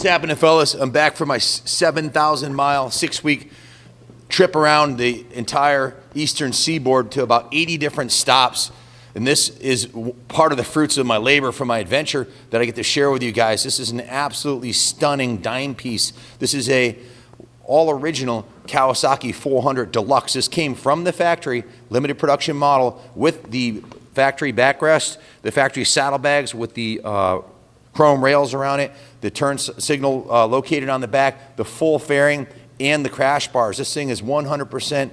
What's happening, fellas? I'm back for my 7,000-mile, 6-week trip around the entire eastern seaboard to about 80 different stops. And this is part of the fruits of my labor for my adventure that I get to share with you guys. This is an absolutely stunning dime piece. This is a all-original Kawasaki 400 Deluxe. This came from the factory, limited production model with the factory backrest, the factory saddlebags with the chrome rails around it, the turn signal located on the back, the full fairing, and the crash bars. This thing is 100%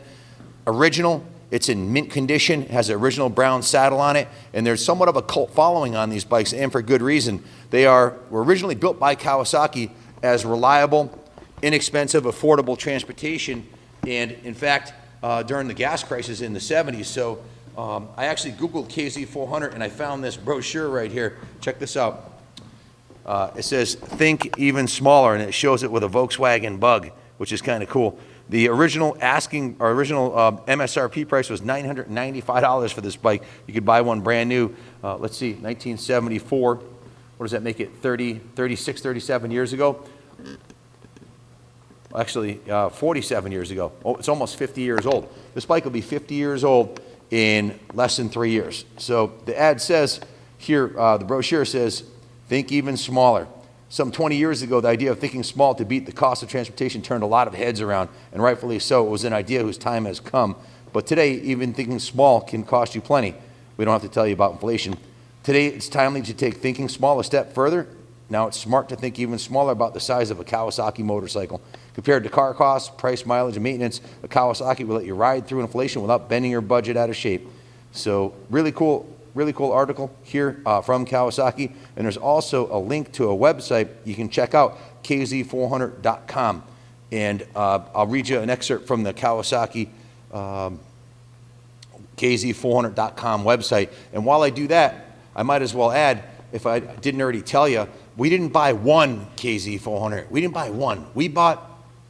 original. It's in mint condition, has an original brown saddle on it, and there's somewhat of a cult following on these bikes, and for good reason. They were originally built by Kawasaki as reliable, inexpensive, affordable transportation, and in fact, during the gas crisis in the 70s. So I actually Googled KZ400 and I found this brochure right here. Check this out. It says, think even smaller, and it shows it with a Volkswagen Bug, which is kind of cool. The original MSRP price was $995 for this bike. You could buy one brand new, let's see, 1974. What does that make it, 36, 37 years ago? Actually, 47 years ago. Oh, it's almost 50 years old. This bike will be 50 years old in less than 3 years. So the ad says here, the brochure says, think even smaller. Some 20 years ago, the idea of thinking small to beat the cost of transportation turned a lot of heads around, and rightfully so. It was an idea whose time has come. But today, even thinking small can cost you plenty. We don't have to tell you about inflation. Today, it's timely to take thinking small a step further. Now it's smart to think even smaller about the size of a Kawasaki motorcycle. Compared to car costs, price, mileage, and maintenance, a Kawasaki will let you ride through inflation without bending your budget out of shape. So really cool article here from Kawasaki. And there's also a link to a website you can check out, KZ400.com. And I'll read you an excerpt from the Kawasaki KZ400.com website. And while I do that, I might as well add, if I didn't already tell you, we didn't buy one KZ400. We didn't buy one.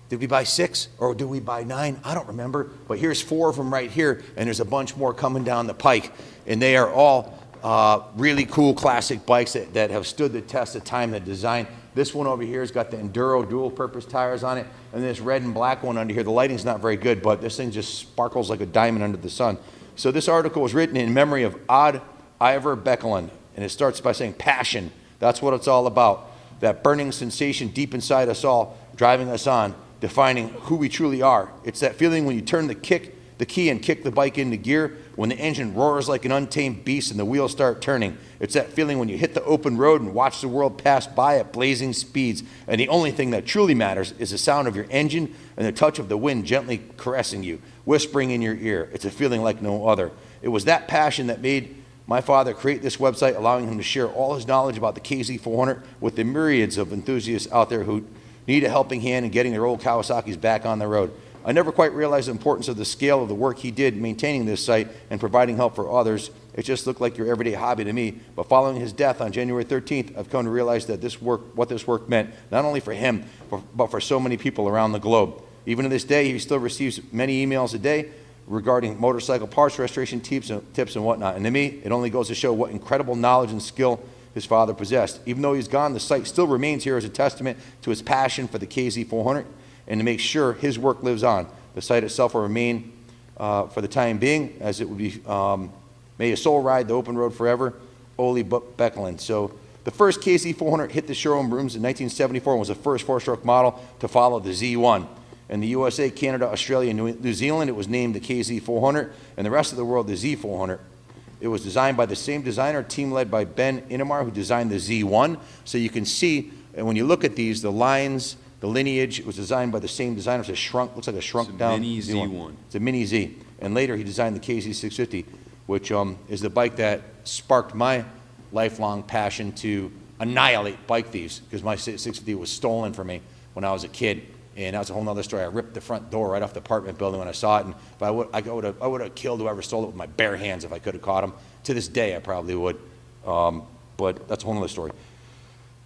Did we buy 6 or did we buy 9? I don't remember, but here's 4 of them right here, and there's a bunch more coming down the pike. And they are all really cool classic bikes that have stood the test of time, the design. This one over here has got the Enduro dual-purpose tires on it, and this red and black one under here, the lighting's not very good, but this thing just sparkles like a diamond under the sun. So this article was written in memory of Odd Ivar Beckeland, and it starts by saying passion. That's what it's all about. That burning sensation deep inside us all, driving us on, defining who we truly are. It's that feeling when you turn the key and kick the bike into gear, when the engine roars like an untamed beast and the wheels start turning. It's that feeling when you hit the open road and watch the world pass by at blazing speeds, and the only thing that truly matters is the sound of your engine and the touch of the wind gently caressing you, whispering in your ear. It's a feeling like no other. It was that passion that made my father create this website, allowing him to share all his knowledge about the KZ400 with the myriads of enthusiasts out there who need a helping hand in getting their old Kawasaki's back on the road. I never quite realized the importance of the scale of the work he did maintaining this site and providing help for others. It just looked like your everyday hobby to me. But following his death on January 13th, I've come to realize that what this work meant, not only for him, but for so many people around the globe. Even to this day, he still receives many emails a day regarding motorcycle parts, restoration tips and whatnot. And to me, it only goes to show what incredible knowledge and skill his father possessed. Even though he's gone, the site still remains here as a testament to his passion for the KZ400 and to make sure his work lives on. The site itself will remain for the time being, as it would be, may his soul ride the open road forever, Ole Beckeland. So the first KZ400 hit the showroom rooms in 1974 and was the first 4-stroke model to follow the Z1. In the USA, Canada, Australia, and New Zealand, it was named the KZ400, and the rest of the world, the Z400. It was designed by the same designer, team led by Ben Innemar, who designed the Z1. So you can see, and when you look at these, the lines, the lineage, it was designed by the same designer. It's a shrunk, looks like a shrunk down mini Z1. It's a mini Z. And later he designed the KZ650, which is the bike that sparked my lifelong passion to annihilate bike thieves, because my 650 was stolen from me when I was a kid. And that was a whole other story. I ripped the front door right off the apartment building when I saw it. And if I would have killed whoever stole it with my bare hands if I could have caught him. To this day, I probably would. But that's a whole other story.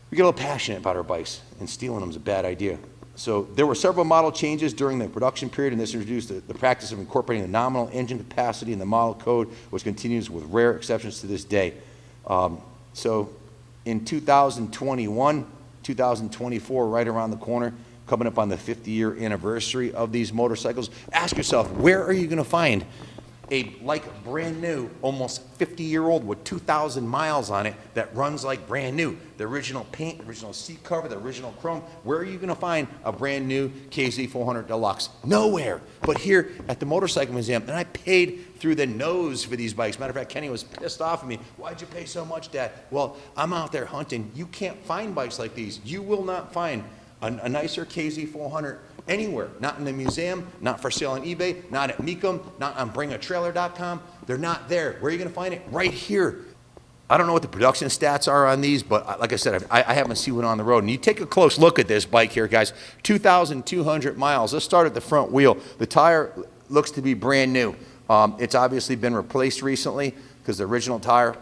We get a little passionate about our bikes, and stealing them is a bad idea. So there were several model changes during the production period, and this introduced the practice of incorporating the nominal engine capacity in the model code, which continues with rare exceptions to this day. So in 2021, 2024, right around the corner, coming up on the 50-year anniversary of these motorcycles. Ask yourself, where are you going to find a like brand new, almost 50-year-old with 2,000 miles on it that runs like brand new? The original paint, the original seat cover, the original chrome. Where are you going to find a brand new KZ400 Deluxe? Nowhere. But here at the Motorcycle Museum, and I paid through the nose for these bikes. Matter of fact, Kenny was pissed off at me. Why'd you pay so much, Dad? Well, I'm out there hunting. You can't find bikes like these. You will not find a nicer KZ400 anywhere. Not in the museum, not for sale on eBay, not at Mecum, not on bringatrailer.com. They're not there. Where are you going to find it? Right here. I don't know what the production stats are on these, but like I said, I haven't seen one on the road. And you take a close look at this bike here, guys. 2,200 miles. Let's start at the front wheel. The tire looks to be brand new. It's obviously been replaced recently because the original tire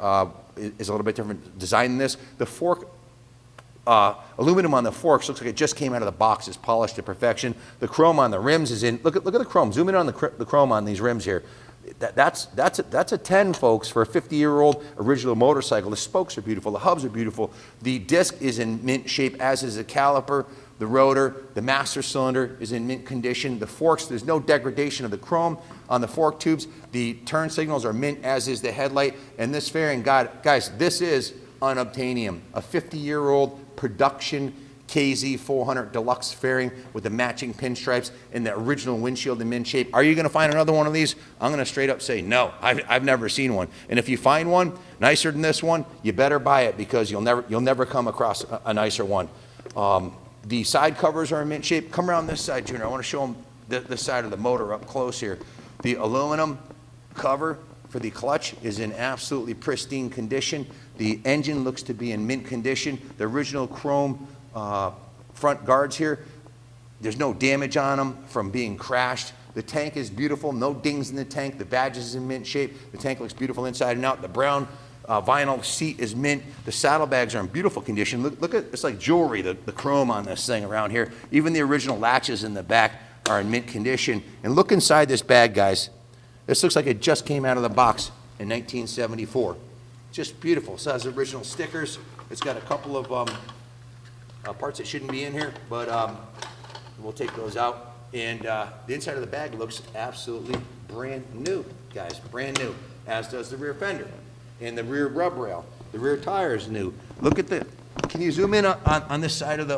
is a little bit different design than this. The fork, aluminum on the forks looks like it just came out of the box. It's polished to perfection. The chrome on the rims is in. Look at the chrome. Zoom in on the chrome on these rims here. That's a 10, folks, for a 50-year-old original motorcycle. The spokes are beautiful. The hubs are beautiful. The disc is in mint shape, as is the caliper. The rotor, the master cylinder is in mint condition. The forks, there's no degradation of the chrome on the fork tubes. The turn signals are mint, as is the headlight. And this fairing, guys, this is unobtainium, a 50-year-old production KZ400 Deluxe fairing with the matching pinstripes and the original windshield in mint shape. Are you going to find another one of these? I'm going to straight up say no. I've never seen one. And if you find one nicer than this one, you better buy it, because you'll never come across a nicer one. The side covers are in mint shape. Come around this side, Junior. I want to show them this side of the motor up close here. The aluminum cover for the clutch is in absolutely pristine condition. The engine looks to be in mint condition. The original chrome front guards here, there's no damage on them from being crashed. The tank is beautiful, no dings in the tank. The badge is in mint shape. The tank looks beautiful inside and out. The brown vinyl seat is mint. The saddlebags are in beautiful condition. Look at, it's like jewelry, the chrome on this thing around here. Even the original latches in the back are in mint condition. And look inside this bag, guys. This looks like it just came out of the box in 1974. Just beautiful. It has original stickers. It's got a couple of parts that shouldn't be in here, but we'll take those out. And the inside of the bag looks absolutely brand new, guys, brand new, as does the rear fender and the rear rub rail. The rear tire is new. Look at the, can you zoom in on this side of the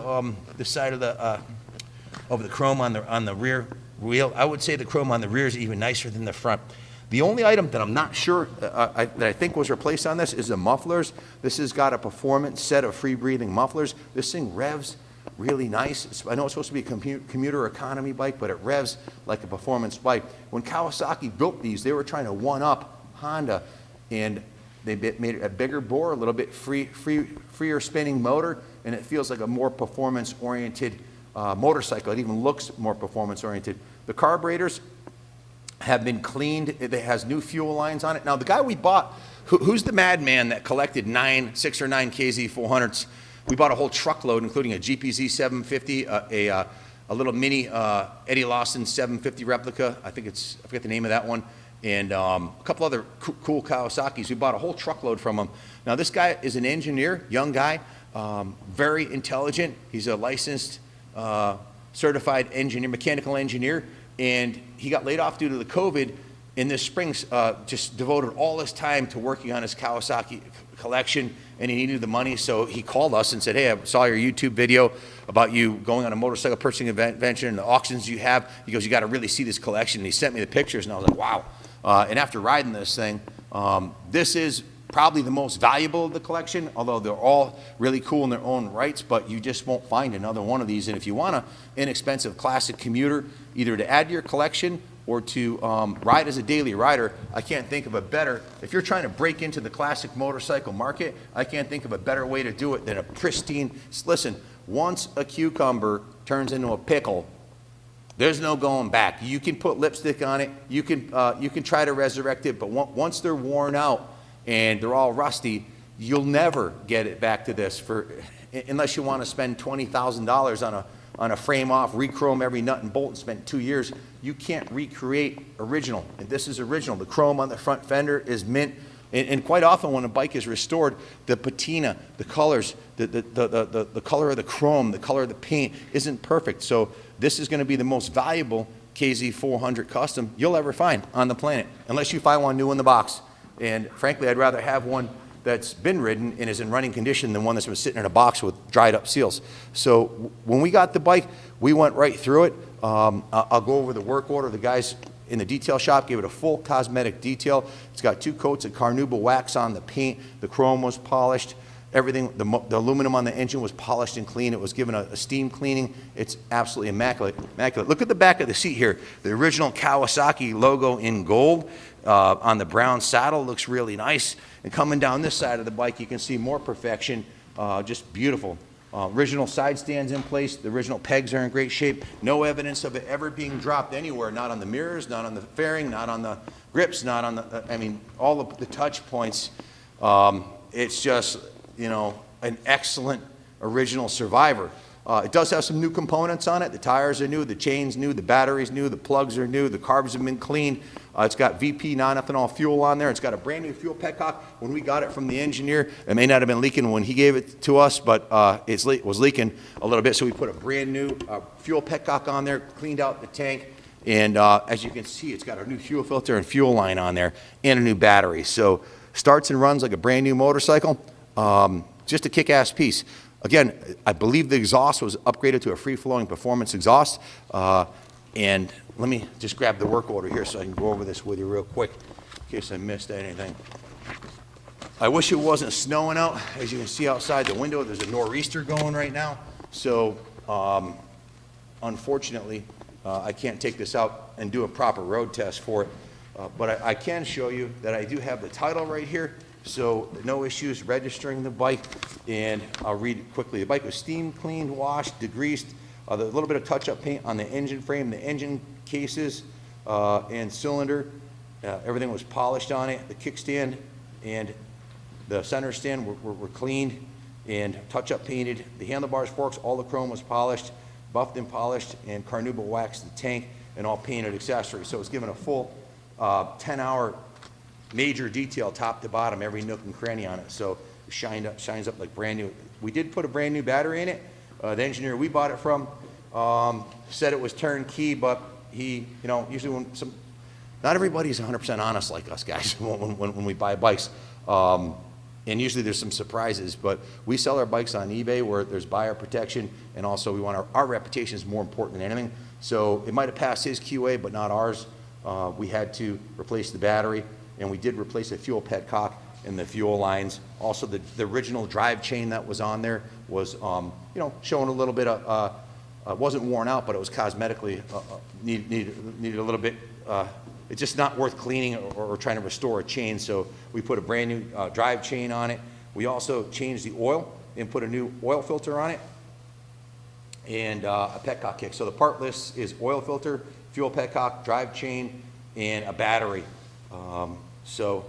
of the chrome on the rear wheel? I would say the chrome on the rear is even nicer than the front. The only item that I'm not sure that I think was replaced on this is the mufflers. This has got a performance set of free-breathing mufflers. This thing revs really nice. I know it's supposed to be a commuter economy bike, but it revs like a performance bike. When Kawasaki built these, they were trying to one-up Honda, and they made it a bigger bore, a little bit freer spinning motor, and it feels like a more performance-oriented motorcycle. It even looks more performance-oriented. The carburetors have been cleaned. It has new fuel lines on it. Now, the guy we bought, who's the madman that collected 6 or 9 KZ400s? We bought a whole truckload, including a GPZ 750, a little mini Eddie Lawson 750 replica. I forget the name of that one, and a couple other cool Kawasaki's. We bought a whole truckload from him. Now, this guy is an engineer, young guy, very intelligent. He's a licensed, certified engineer, mechanical engineer. And he got laid off due to the COVID. In this spring, just devoted all his time to working on his Kawasaki collection, and he needed the money, so he called us and said, hey, I saw your YouTube video about you going on a motorcycle purchasing adventure and the auctions you have. He goes, you got to really see this collection. And he sent me the pictures, and I was like, wow. And after riding this thing, this is probably the most valuable of the collection, although they're all really cool in their own rights, but you just won't find another one of these. And if you want an inexpensive classic commuter, either to add to your collection or to ride as a daily rider, I can't think of a better, if you're trying to break into the classic motorcycle market, I can't think of a better way to do it than a pristine, listen, once a cucumber turns into a pickle, there's no going back. You can put lipstick on it, you can try to resurrect it, but once they're worn out, and they're all rusty, you'll never get it back to this unless you want to spend $20,000 on a frame-off, re-chrome every nut and bolt and spend 2 years. You can't recreate original, and this is original. The chrome on the front fender is mint, and quite often when a bike is restored, the patina, the colors, the color of the chrome, the color of the paint isn't perfect. So this is going to be the most valuable KZ400 custom you'll ever find on the planet, unless you find one new in the box. And frankly, I'd rather have one that's been ridden and is in running condition than one that's been sitting in a box with dried up seals. So when we got the bike, we went right through it. I'll go over the work order. The guys in the detail shop gave it a full cosmetic detail. It's got 2 coats of carnauba wax on the paint. The chrome was polished. Everything, the aluminum on the engine was polished and clean. It was given a steam cleaning. It's absolutely immaculate. Look at the back of the seat here. The original Kawasaki logo in gold on the brown saddle looks really nice. And coming down this side of the bike, you can see more perfection. Just beautiful. Original side stands in place. The original pegs are in great shape. No evidence of it ever being dropped anywhere. Not on the mirrors, not on the fairing, not on the grips, not on the, I mean, all of the touch points. It's just, you know, an excellent original survivor. It does have some new components on it. The tires are new, the chain's new, the battery's new, the plugs are new, the carbs have been cleaned. It's got VP non-ethanol fuel on there. It's got a brand new fuel petcock. When we got it from the engineer, it may not have been leaking when he gave it to us, but it was leaking a little bit. So we put a brand new fuel petcock on there, cleaned out the tank, and as you can see, it's got a new fuel filter and fuel line on there, and a new battery. So starts and runs like a brand new motorcycle. Just a kick-ass piece. Again, I believe the exhaust was upgraded to a free-flowing performance exhaust. And let me just grab the work order here so I can go over this with you real quick in case I missed anything. I wish it wasn't snowing out. As you can see outside the window, there's a nor'easter going right now. So unfortunately, I can't take this out and do a proper road test for it. But I can show you that I do have the title right here. So no issues registering the bike, and I'll read it quickly. The bike was steam cleaned, washed, degreased, a little bit of touch-up paint on the engine frame, the engine cases and cylinder. Everything was polished on it. The kickstand and the center stand were cleaned and touch-up painted. The handlebars, forks, all the chrome was polished, buffed and polished, and carnauba waxed the tank and all painted accessories. So it was given a full 10-hour major detail top to bottom, every nook and cranny on it. So it shines up like brand new. We did put a brand new battery in it. The engineer we bought it from said it was turnkey, but he, you know, usually when not everybody's 100% honest like us guys when we buy bikes. And usually there's some surprises, but we sell our bikes on eBay where there's buyer protection, and also we want our reputation is more important than anything. So it might have passed his QA, but not ours. We had to replace the battery, and we did replace a fuel petcock and the fuel lines. Also, the original drive chain that was on there was, you know, showing a little bit of, wasn't worn out, but it was cosmetically needed a little bit. It's just not worth cleaning or trying to restore a chain. So we put a brand new drive chain on it. We also changed the oil and put a new oil filter on it, and a petcock kick. So the part list is oil filter, fuel petcock, drive chain, and a battery. So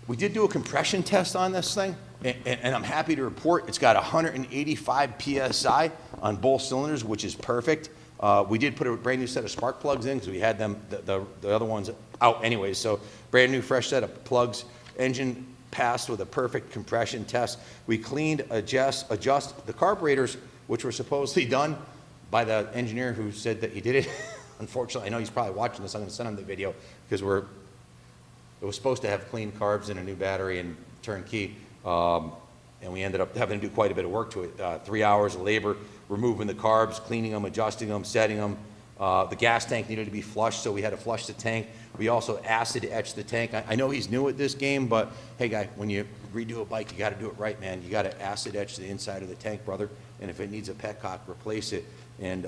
we did do a compression test on this thing, and I'm happy to report it's got 185 PSI on both cylinders, which is perfect. We did put a brand new set of spark plugs in because we had them, the other ones out anyways. So brand new fresh set of plugs. Engine passed with a perfect compression test. We cleaned, adjust the carburetors, which were supposedly done by the engineer who said that he did it. Unfortunately, I know he's probably watching this. I'm going to send him the video because it was supposed to have clean carbs and a new battery and turnkey, and we ended up having to do quite a bit of work to it. 3 hours of labor, removing the carbs, cleaning them, adjusting them, setting them. The gas tank needed to be flushed, so we had to flush the tank. We also acid etched the tank. I know he's new at this game, but hey, guy, when you redo a bike, you got to do it right, man. You got to acid etch the inside of the tank, brother. And if it needs a petcock, replace it. And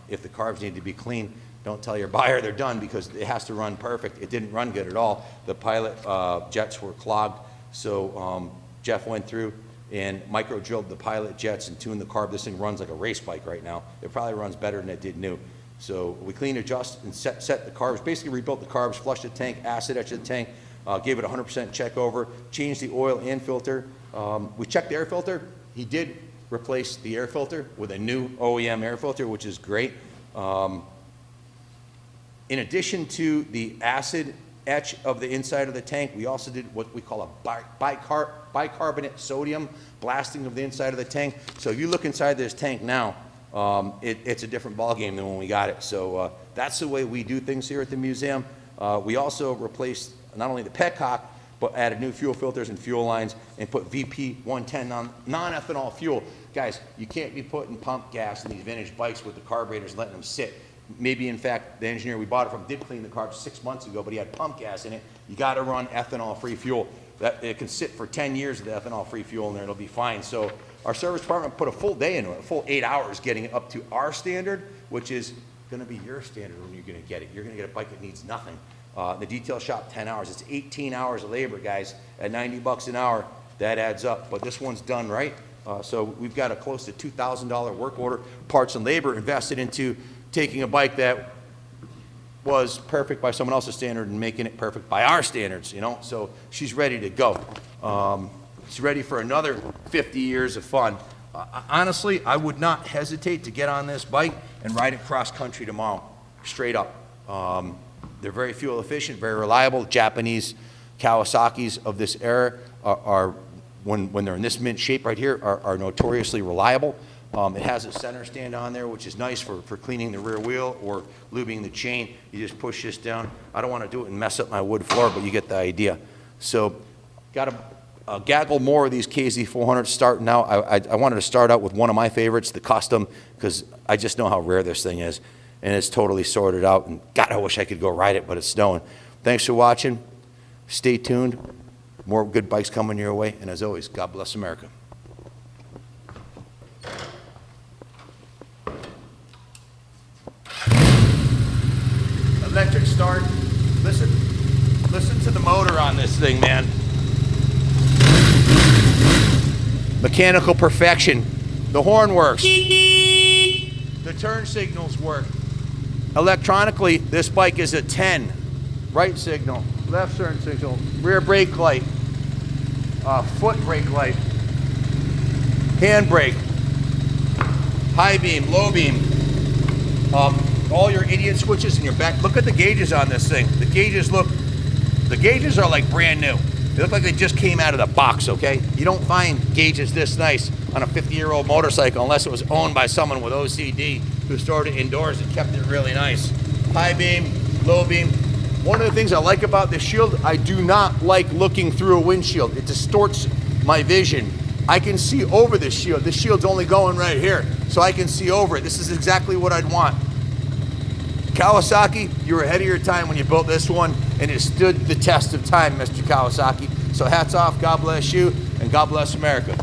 if the carbs need to be clean, don't tell your buyer they're done because it has to run perfect. It didn't run good at all. The pilot jets were clogged, so Jeff went through and micro drilled the pilot jets and tuned the carb. This thing runs like a race bike right now. It probably runs better than it did new. So we cleaned, adjust, and set the carbs, basically rebuilt the carbs, flushed the tank, acid etched the tank, gave it a 100% check over, changed the oil and filter. We checked the air filter. He did replace the air filter with a new OEM air filter, which is great. In addition to the acid etch of the inside of the tank. We also did what we call a bicarbonate sodium blasting of the inside of the tank. So if you look inside this tank now, it's a different ballgame than when we got it. So that's the way we do things here at the museum. We also replaced not only the petcock, but added new fuel filters and fuel lines and put VP 110 non-ethanol fuel. Guys, you can't be putting pump gas in these vintage bikes with the carburetors, letting them sit. Maybe, in fact, the engineer we bought it from did clean the carbs 6 months ago, but he had pump gas in it. You got to run ethanol-free fuel. It can sit for 10 years of the ethanol-free fuel in there. It'll be fine. So our service department put a full day into it, a full 8 hours getting it up to our standard, which is going to be your standard when you're going to get it. You're going to get a bike that needs nothing. The detail shop, 10 hours. It's 18 hours of labor, guys. At $90 an hour, that adds up. But this one's done right. So we've got a close to $2,000 work order, parts and labor invested into taking a bike that was perfect by someone else's standard and making it perfect by our standards, you know? So she's ready to go. She's ready for another 50 years of fun. Honestly, I would not hesitate to get on this bike and ride it cross country tomorrow, straight up. They're very fuel efficient, very reliable. Japanese Kawasaki's of this era are when they're in this mint shape right here, are notoriously reliable. It has a center stand on there, which is nice for cleaning the rear wheel or lubing the chain. You just push this down. I don't want to do it and mess up my wood floor, but you get the idea. So got a gaggle more of these KZ400s starting out. I wanted to start out with one of my favorites, the custom, because I just know how rare this thing is. And it's totally sorted out. And God, I wish I could go ride it, but it's snowing. Thanks for watching. Stay tuned. More good bikes coming your way. And as always, God bless America. Electric start. Listen to the motor on this thing, man. Mechanical perfection. The horn works. The turn signals work. Electronically, this bike is a 10. Right signal, left turn signal, rear brake light, foot brake light, hand brake, high beam, low beam, all your idiot switches in your back. Look at the gauges on this thing. The gauges are like brand new. They look like they just came out of the box, okay? You don't find gauges this nice on a 50-year-old motorcycle unless it was owned by someone with OCD who stored it indoors and kept it really nice. High beam, low beam. One of the things I like about this shield, I do not like looking through a windshield. It distorts my vision. I can see over this shield. This shield's only going right here, so I can see over it. This is exactly what I'd want. Kawasaki, you were ahead of your time when you built this one, and it stood the test of time, Mr. Kawasaki. So hats off, God bless you, and God bless America.